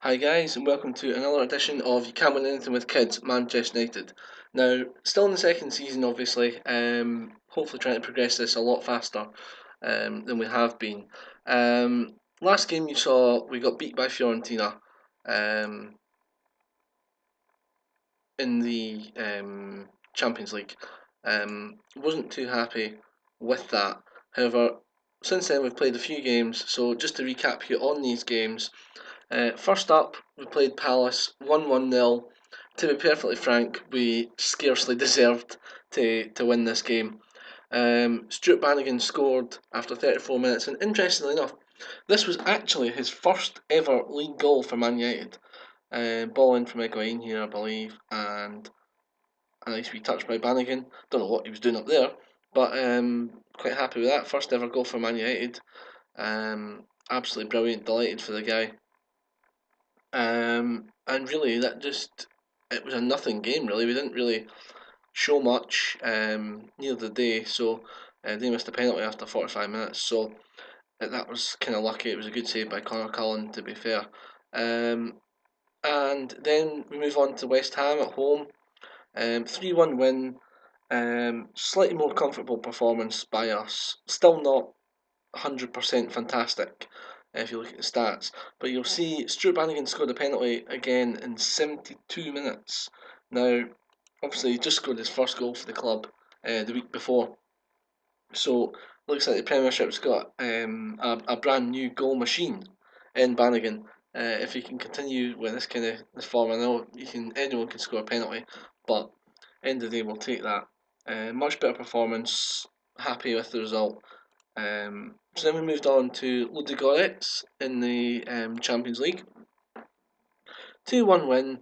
Hi guys, and welcome to another edition of You Can't Win Anything with Kids, Manchester United. Now, still in the second season, obviously. Hopefully, trying to progress this a lot faster than we have been. Last game you saw, we got beat by Fiorentina um, in the Champions League. Wasn't too happy with that. However, since then we've played a few games. So just to recap here on these games. First up, we played Palace 1-1-0. To be perfectly frank, we scarcely deserved to win this game. Stuart Bannigan scored after 34 minutes, and interestingly enough, this was actually his first ever league goal for Man United. Ball in from Higuain here, I believe, and a nice wee touch by Bannigan. Don't know what he was doing up there, but quite happy with that. First ever goal for Man United. Absolutely brilliant, delighted for the guy. And really, it was a nothing game. Really, we didn't really show much near the day. So they missed a penalty after 45 minutes. So that was kind of lucky. It was a good save by Connor Cullen, to be fair. And then we move on to West Ham at home. 3-1 win. Slightly more comfortable performance by us. Still not 100% fantastic if you look at the stats. But you'll see Stuart Bannigan scored a penalty again in 72 minutes. Now, obviously, he just scored his first goal for the club the week before. So, looks like the Premiership's got a brand new goal machine in Bannigan. If he can continue with this kind of this form, I know anyone can score a penalty, but end of the day, we'll take that. Much better performance. Happy with the result. So then we moved on to Ludogorets in the Champions League. 2-1 win.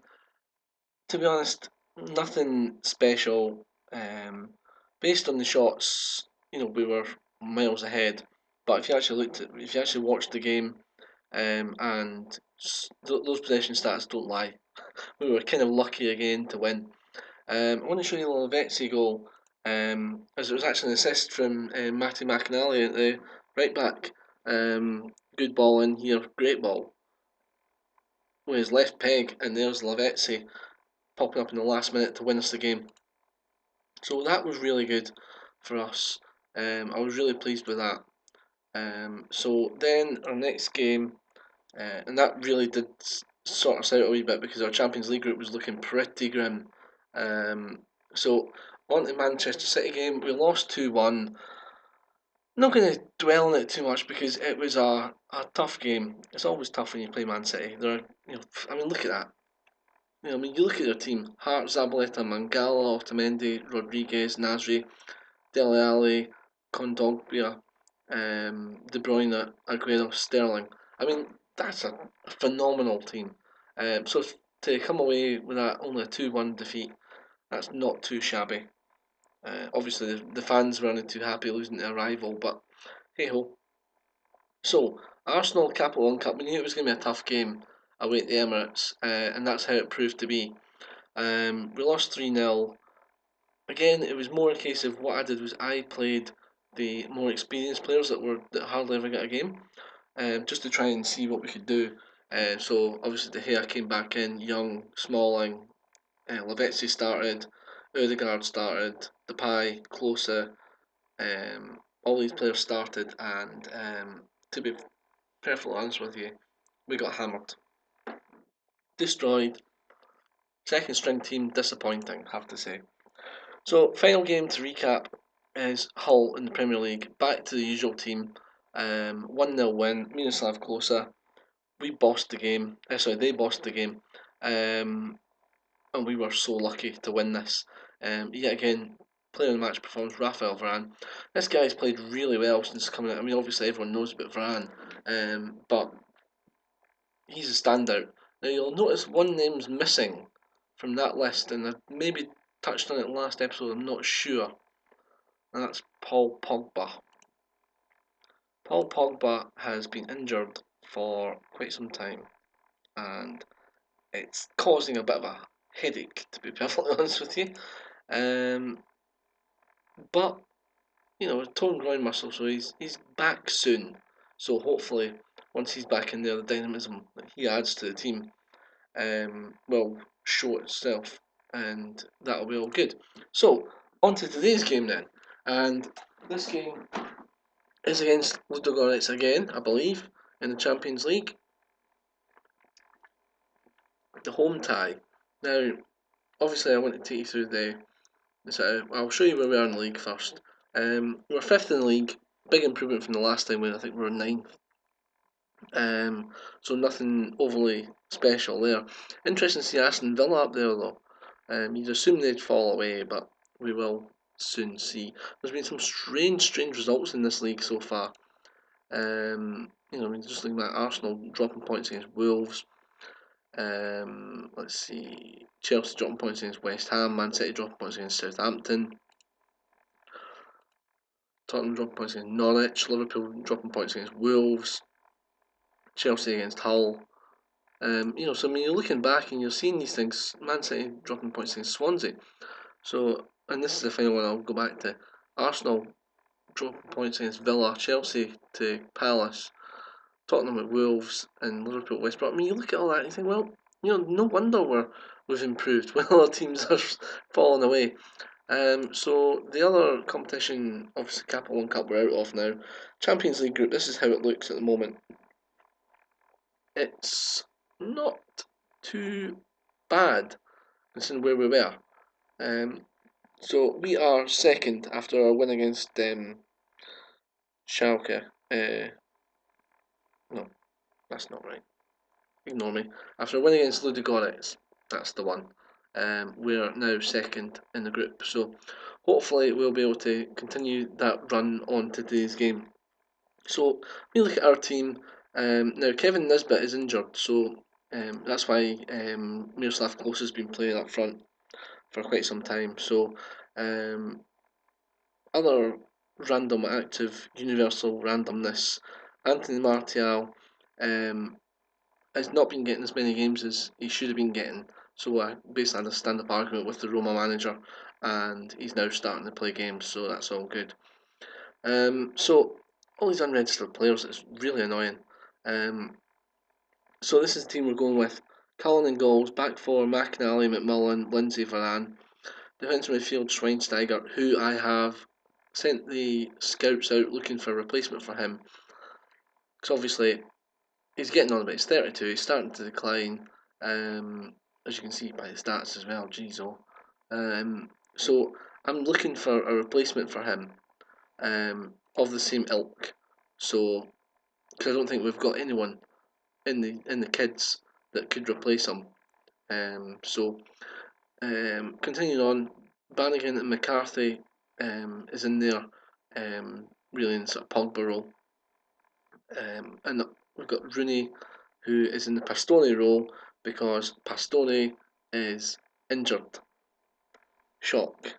To be honest, nothing special. Based on the shots, we were miles ahead. But if you actually watched the game, and those possession stats don't lie, we were kind of lucky again to win. I want to show you a little Vetsi goal, as it was actually an assist from Matty McAnally at the right back. Good ball in here, great ball with his left peg, and there's Lavezzi popping up in the last minute to win us the game. So that was really good for us. I was really pleased with that. So then our next game, and that really did sort us out a wee bit because our Champions League group was looking pretty grim. So on the Manchester City game, we lost 2-1. Not going to dwell on it too much because it was a tough game. It's always tough when you play Man City. Look at that. You look at their team: Hart, Zabaleta, Mangala, Otamendi, Rodriguez, Nasri, Dele Alli, Kondogbia, De Bruyne, Aguero, Sterling. That's a phenomenal team. So to come away with that only a 2-1 defeat, that's not too shabby. Obviously, the fans weren't too happy losing to a rival, but hey ho. So, Arsenal Capital One Cup, we knew it was going to be a tough game away at the Emirates, and that's how it proved to be. We lost 3-0. Again, it was more a case of what I did was I played the more experienced players that hardly ever get a game, just to try and see what we could do. So obviously De Gea came back in, Young, Smalling, Lavezzi started, Odegaard started, Depay, Klose, all these players started, and to be perfectly honest with you, we got hammered, destroyed. Second string team, disappointing, have to say. So final game to recap is Hull in the Premier League. Back to the usual team. 1-0 win. Miroslav Klose. We bossed the game. They bossed the game. And we were so lucky to win this. Yet again, player of the match performance, Raphael Varane. This guy's played really well since coming out. Obviously everyone knows about Varane, but he's a standout. Now you'll notice one name's missing from that list, and I maybe touched on it last episode, I'm not sure. And that's Paul Pogba. Paul Pogba has been injured for quite some time, and it's causing a bit of a headache, to be perfectly honest with you. But torn groin muscle, so he's back soon. So hopefully once he's back in there, the dynamism that he adds to the team will show itself, and that'll be all good. So, on to today's game then. And this game is against Ludogorets again, I believe, in the Champions League. The home tie. Now, obviously, I want to take you through I'll show you where we are in the league first. We're fifth in the league, big improvement from the last time when I think we were ninth. So nothing overly special there. Interesting to see Aston Villa up there though. You'd assume they'd fall away, but we will soon see. There's been some strange results in this league so far. Just looking at Arsenal dropping points against Wolves. Let's see, Chelsea dropping points against West Ham, Man City dropping points against Southampton, Tottenham dropping points against Norwich, Liverpool dropping points against Wolves, Chelsea against Hull. So you're looking back and you're seeing these things. Man City dropping points against Swansea. So, and this is the final one I'll go back to. Arsenal dropping points against Villa, Chelsea to Palace, Tottenham at Wolves, and Liverpool at West Brom. You look at all that and you think, well, no wonder we've improved when other teams are falling away. So the other competition, obviously Capital One Cup, we're out of now. Champions League group. This is how it looks at the moment. It's not too bad considering where we were. So we are second after our win against Schalke. No, that's not right. Ignore me. After a win against Ludogorets, that's the one. We're now second in the group. So hopefully we'll be able to continue that run on to today's game. So we look at our team. Now Kevin Nisbet is injured, so that's why Miroslav Klose has been playing up front for quite some time. So other random active universal randomness, Anthony Martial has not been getting as many games as he should have been getting. So I basically had a stand-up argument with the Roma manager, and he's now starting to play games, so that's all good. So all these unregistered players, it's really annoying. So this is the team we're going with. Cullen in goals, back four, McNally, McMullen, Lindsay, Varane. Defensive midfield, Schweinsteiger, who I have sent the scouts out looking for a replacement for him. Because obviously he's getting on a bit. He's 32. He's starting to decline. As you can see by the stats as well. Jeez, oh. So I'm looking for a replacement for him, of the same ilk. So, because I don't think we've got anyone in the kids that could replace him. Continuing on, Bannigan and McCarthy is in there, really in sort of Pogba role. And we've got Rooney, who is in the Pastore role because Pastore is injured. Shock.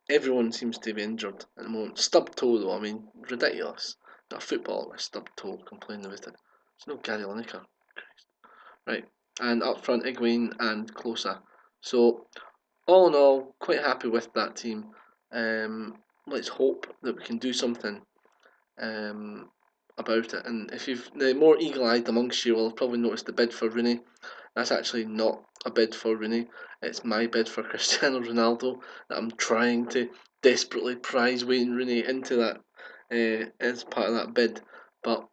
Everyone seems to be injured at the moment. Stubbed toe though, I mean, ridiculous. Not a footballer with a stubbed toe complaining about it. It's no Gary Lineker. Right, and up front, Higuain and Klose. So, all in all, quite happy with that team. Let's hope that we can do something about it. And if you've the more eagle-eyed amongst you will have probably noticed the bid for Rooney. That's actually not a bid for Rooney. It's my bid for Cristiano Ronaldo that I'm trying to desperately prize Wayne Rooney into that as part of that bid. But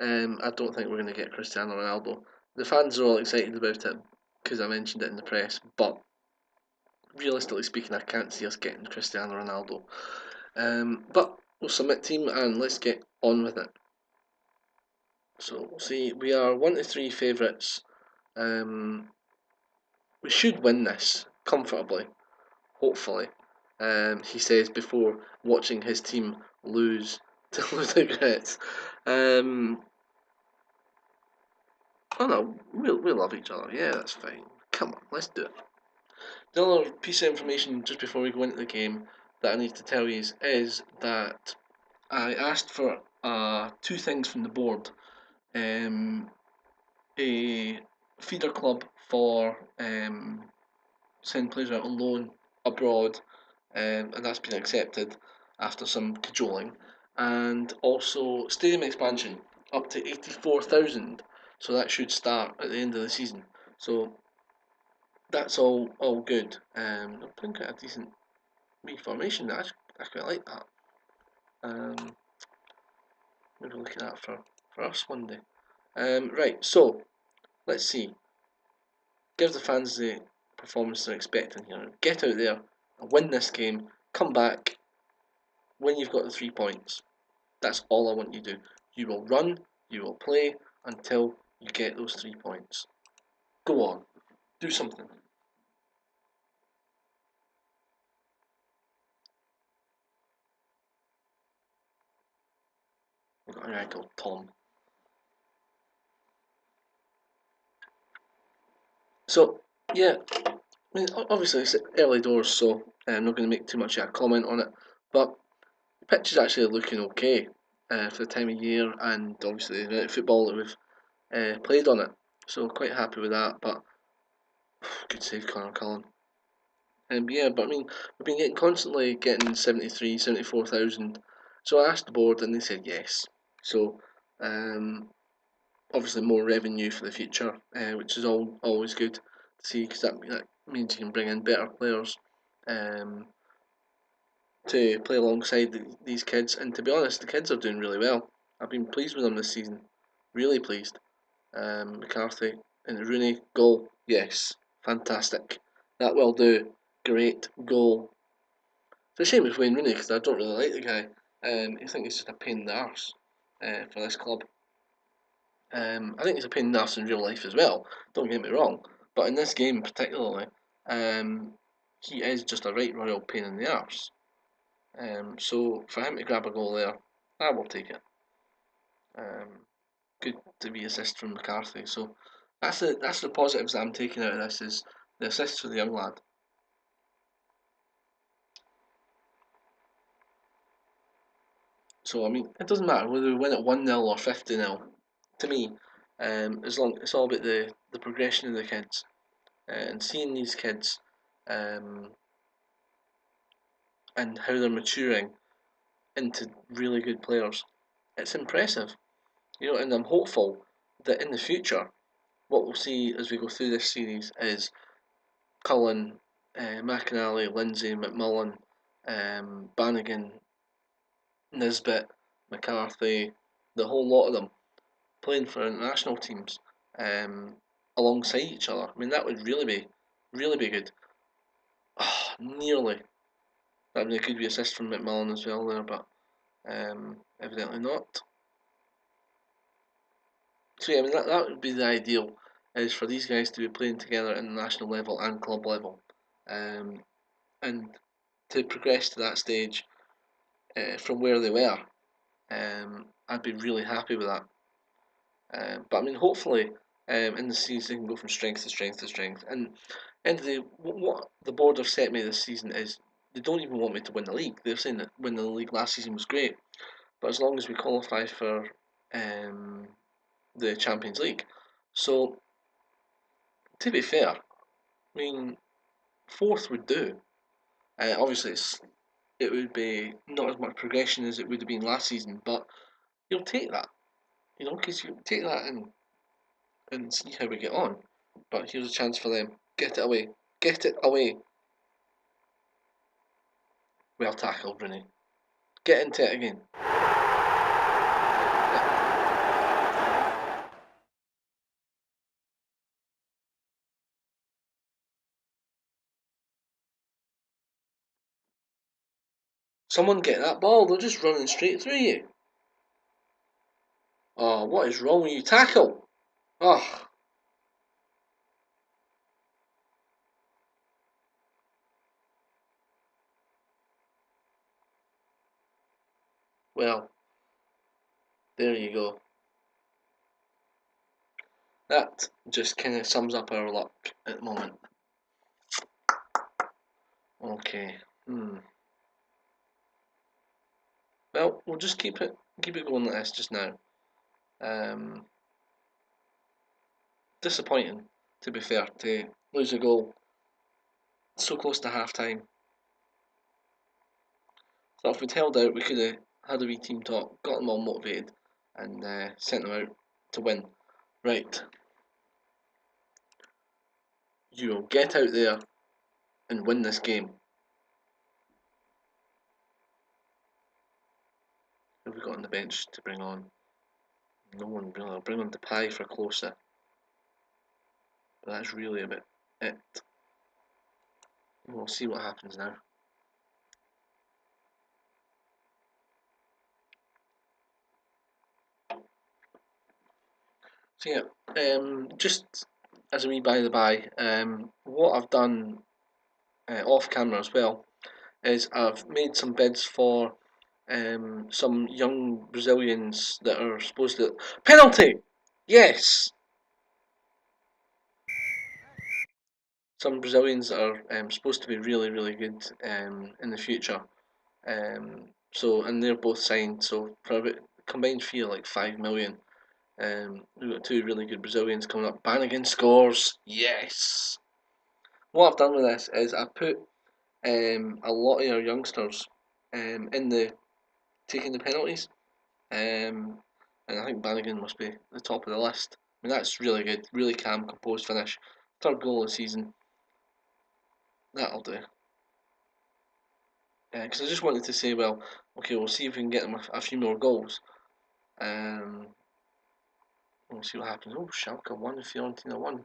I don't think we're going to get Cristiano Ronaldo. The fans are all excited about it because I mentioned it in the press, but realistically speaking, I can't see us getting Cristiano Ronaldo. But we'll submit team and let's get on with it. So we'll see. We are 1 to 3 favourites. We should win this comfortably, hopefully. He says before watching his team lose to Ludogorets. Oh no, we love each other. Yeah, that's fine. Come on, let's do it. The other piece of information just before we go into the game that I need to tell you is that I asked for two things from the board. A feeder club for send players out on loan abroad, and that's been accepted after some cajoling, and also stadium expansion. up to 84,000. So that should start at the end of the season. So that's all good. They're playing quite a decent wee formation. I quite like that. Maybe look at that for us one day. Right, so let's see. Give the fans the performance they're expecting here. Get out there and win this game. Come back when you've got the 3 points. That's all I want you to do. You will run, you will play until you get those 3 points. Go on, do something. We've got a guy called Tom. So, yeah, I mean, obviously it's early doors, so I'm not going to make too much of a comment on it. But the pitch is actually looking okay for the time of year, and obviously the amount of football that we've played on it. So quite happy with that. But good save, Connor Cullen. Yeah, but I mean, we've been constantly getting 73, 74,000. So I asked the board and they said yes. So um, obviously more revenue for the future, which is always good to see because that means you can bring in better players um, to play alongside these kids. And to be honest, the kids are doing really well. I've been pleased with them this season, really pleased. McCarthy and Rooney goal, yes, fantastic. That will do. Great goal. It's a shame it's Wayne Rooney because I don't really like the guy. I think he's just a pain in the arse for this club. I think he's a pain in the arse in real life as well. Don't get me wrong, but in this game particularly, he is just a right royal pain in the arse. So for him to grab a goal there, I will take it. Good to be assist from McCarthy. So that's the positives that I'm taking out of this is the assist for the young lad. So I mean, it doesn't matter whether we win at 1-0 or 50-0. To me, as long it's all about the progression of the kids and seeing these kids um, and how they're maturing into really good players. It's impressive, and I'm hopeful that in the future, what we'll see as we go through this series is Cullen, McInally, Lindsay, McMullen, Bannigan, Nisbet, McCarthy, the whole lot of them playing for international teams alongside each other. I mean, that would really be good. Oh, nearly. That would could be assist from McMullen as well there, but evidently not. So yeah, I mean that would be the ideal, is for these guys to be playing together at the national level and club level, um, and to progress to that stage from where they were. I'd be really happy with that. But I mean, hopefully, in the season, they can go from strength to strength to strength. And end of the day, what the board have set me this season is they don't even want me to win the league. They're saying that winning the league last season was great, but as long as we qualify for um, the Champions League. So, to be fair, I mean, fourth would do. Obviously, it would be not as much progression as it would have been last season, but you'll take that, because you take that and see how we get on. But here's a chance for them. Get it away. Get it away. Well tackled, Rooney. Get into it again. Someone get that ball. They're just running straight through you. Oh, what is wrong with you? Tackle. Oh, well, there you go. That just kind of sums up our luck at the moment. Okay. Well, we'll just keep it going like this just now. Um, Disappointing, to be fair, to lose a goal so close to half time. So if we'd held out, we could have had a wee team talk, got them all motivated, and sent them out to win. Right, you will get out there and win this game. Who have we got on the bench to bring on? No one really. I'll bring on Depay for closer. But that's really about it. We'll see what happens now. So yeah, just as a wee by the by, what I've done off camera as well is I've made some bids for some young Brazilians that are supposed to penalty. Yes, some Brazilians that are supposed to be really really good in the future. And they're both signed. So for a combined fee of like 5 million. We've got two really good Brazilians coming up. Bannigan scores. Yes. What I've done with this is I put a lot of our youngsters in the taking the penalties. Um, and I think Bannigan must be the top of the list. I mean, that's really good. Really calm, composed finish. Third goal of the season. That'll do. Because I just wanted to say, well, okay, we'll see if we can get them a few more goals. We'll see what happens. Oh, Schalke 1, Fiorentina 1.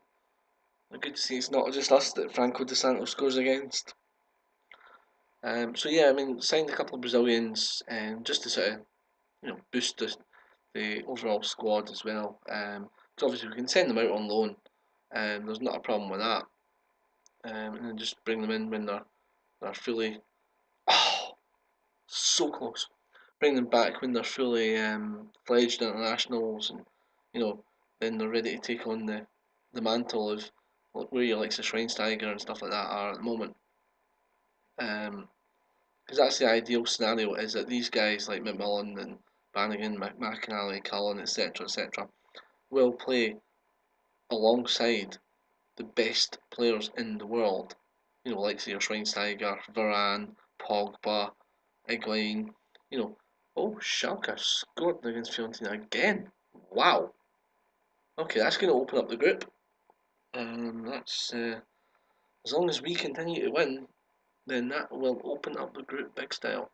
Good to see it's not just us that Franco De Santos scores against. So yeah, I mean, signed a couple of Brazilians just to sort of boost the overall squad as well. So obviously we can send them out on loan. There's not a problem with that. And then just bring them in when they're fully. Oh, so close. Bring them back when they're fully fledged internationals, and then they're ready to take on the mantle of where your likes of Schweinsteiger and stuff like that are at the moment. Because that's the ideal scenario, is that these guys like McMillan and Bannigan, McInally, Cullen, etc., will play alongside the best players in the world. Like say your Schweinsteiger, Varane, Pogba, Higuain. Oh, Schalke scored against Fiorentina again. Wow. Okay, that's going to open up the group. That's as long as we continue to win, then that will open up the group big style.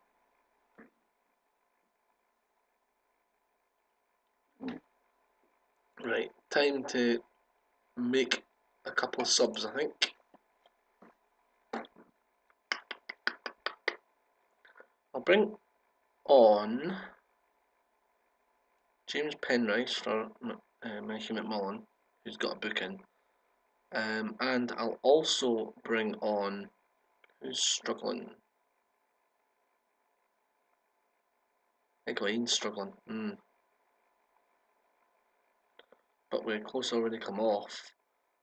Right, time to make a couple of subs, I think. I'll bring on James Penrice for Mikey McMullen, who's got a booking. And I'll also bring on who's struggling. Higuain's struggling. But we're close already come off.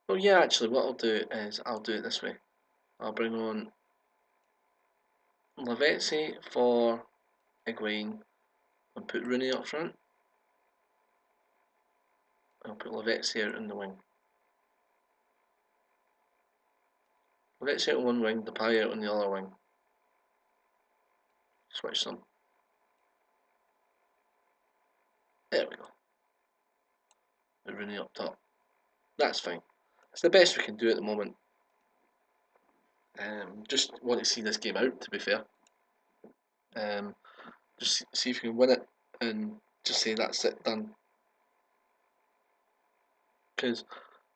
Oh yeah, actually what I'll do is I'll do it this way. I'll bring on Lavezzi for Higuain and put Rooney up front. I'll put Lavezzi out in the wing. Lavezzi out on one wing, Depay out on the other wing. Switch them. There we go. And Rooney up top. That's fine. It's the best we can do at the moment. Just want to see this game out, to be fair. Just see if we can win it and just say that's it, done. Because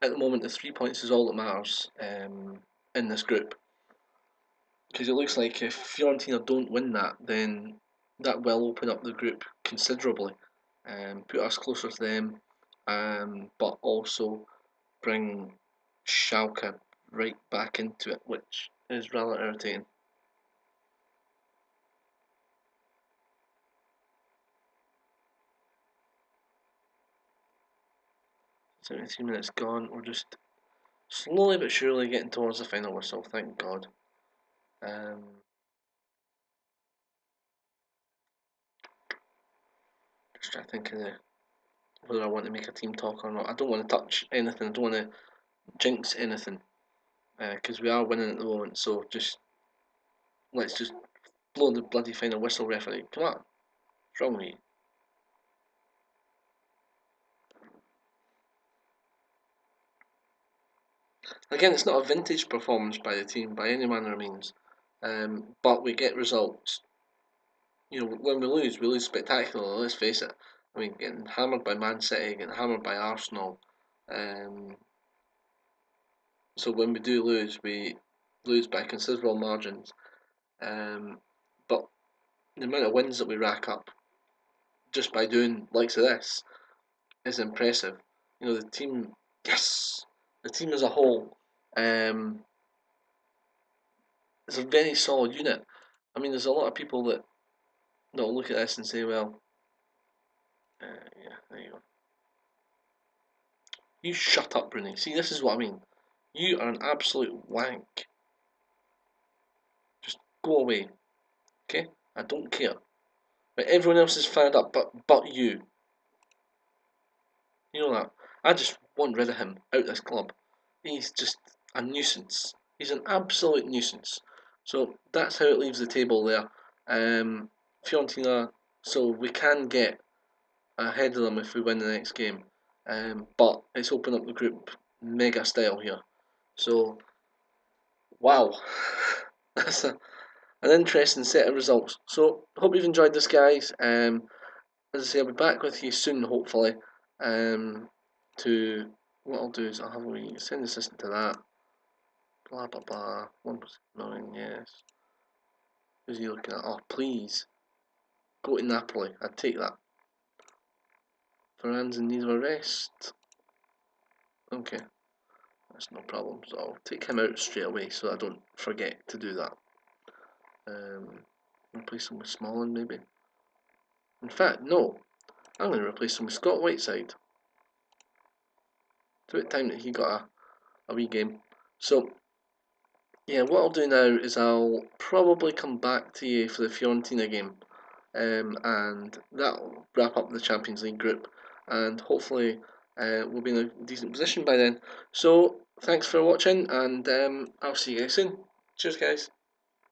at the moment the 3 points is all that matters in this group. Because it looks like if Fiorentina don't win that, then that will open up the group considerably, put us closer to them, but also bring Schalke right back into it, which is rather irritating. 17 minutes gone. We're just slowly but surely getting towards the final whistle, thank God. Just trying to think of whether I want to make a team talk or not. I don't want to touch anything. I don't want to jinx anything because we are winning at the moment. So let's just blow the bloody final whistle, referee. Come on, what's wrong with you? Again, it's not a vintage performance by the team by any manner of means, but we get results. When we lose spectacularly. Let's face it. I mean, getting hammered by Man City, getting hammered by Arsenal. Um, so when we do lose, we lose by considerable margins. But the amount of wins that we rack up just by doing likes of this is impressive. The team, yes, the team as a whole, is a very solid unit. I mean, there's a lot of people that will look at this and say, well, yeah, there you go. You shut up, Bruni. See, this is what I mean. You are an absolute wank. Just go away, okay? I don't care. But everyone else is fired up, but you. You know that. I just want rid of him out of this club. He's just a nuisance. He's an absolute nuisance. So that's how it leaves the table there. Fiorentina, so we can get ahead of them if we win the next game. But it's opened up the group mega style here. So, wow. That's an interesting set of results. So, hope you've enjoyed this, guys. As I say, I'll be back with you soon, hopefully. To what I'll do is I'll have a wee send assistant to that. Blah blah blah. 1% yes. Who's he looking at? Oh, please go to Napoli. I'd take that. Varane's in need of a rest. Okay, that's no problem. So I'll take him out straight away so I don't forget to do that. Replace him with Smalling maybe. In fact, no. I'm going to replace him with Scott Whiteside. It's about time that he got a wee game. So, yeah, what I'll do now is I'll probably come back to you for the Fiorentina game. And that'll wrap up the Champions League group. And hopefully we'll be in a decent position by then. So, thanks for watching, and I'll see you guys soon. Cheers, guys.